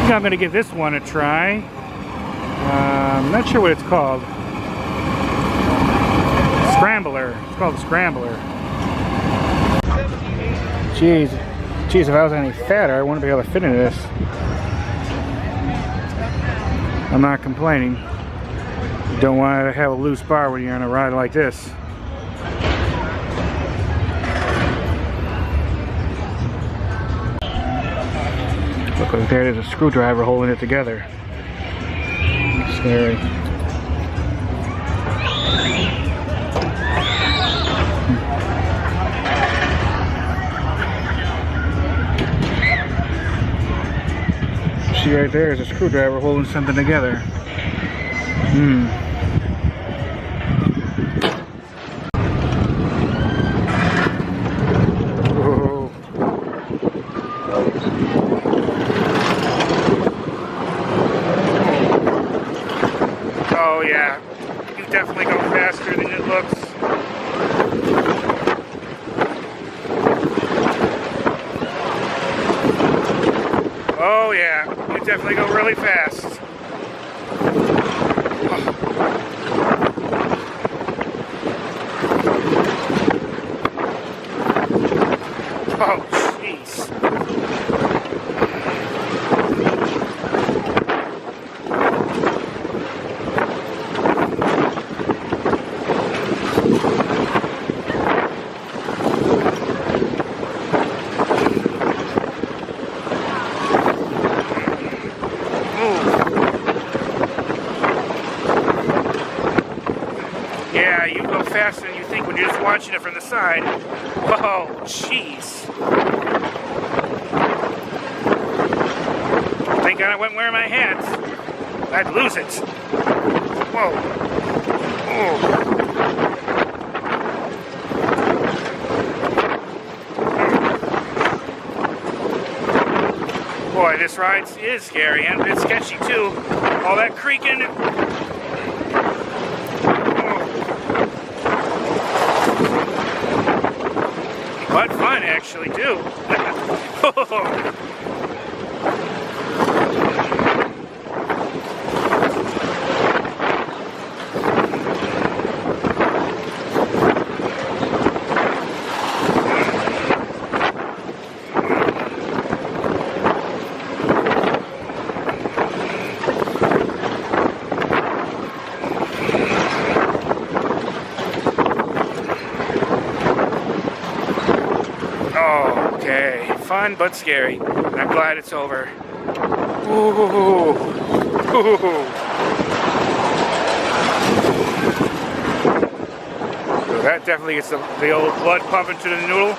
think I'm going to give this one a try. I'm not sure what it's called. Scrambler. It's called the Scrambler. Jeez, if I was any fatter, I wouldn't be able to fit into this. I'm not complaining. You don't want to have a loose bar when you're on a ride like this. Look, there's a screwdriver holding it together. Scary. See right there is a screwdriver holding something together. Whoa. Oh yeah, you definitely go faster than it looks. Oh yeah, you definitely go really fast. Oh, jeez. Yeah, you go faster than you think when you're just watching it from the side. Oh, jeez. Thank God I wasn't wearing my hat. I'd lose it. Whoa. Oh. Boy, this ride is scary and a bit sketchy too. All that creaking. But fun, actually, too. Okay, fun but scary. And I'm glad it's over. Ooh. Ooh. So that definitely gets the old blood pumping to the noodle.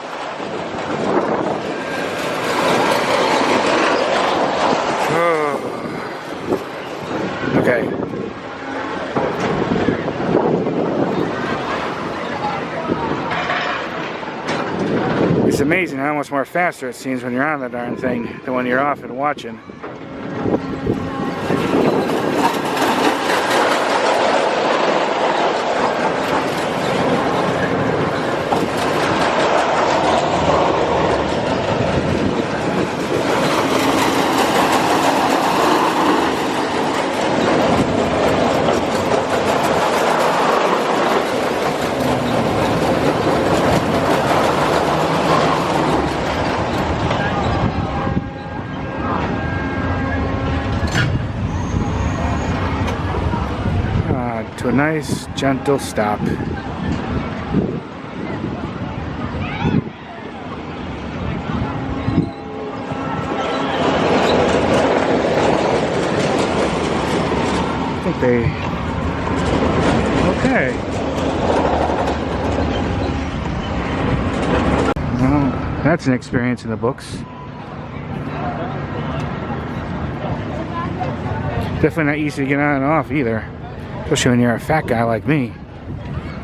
Okay. It's amazing how much more faster it seems when you're on the darn thing than when you're off and watching. To a nice, gentle stop. I think they... Okay. Well, that's an experience in the books. Definitely not easy to get on and off either. Especially when you're a fat guy like me.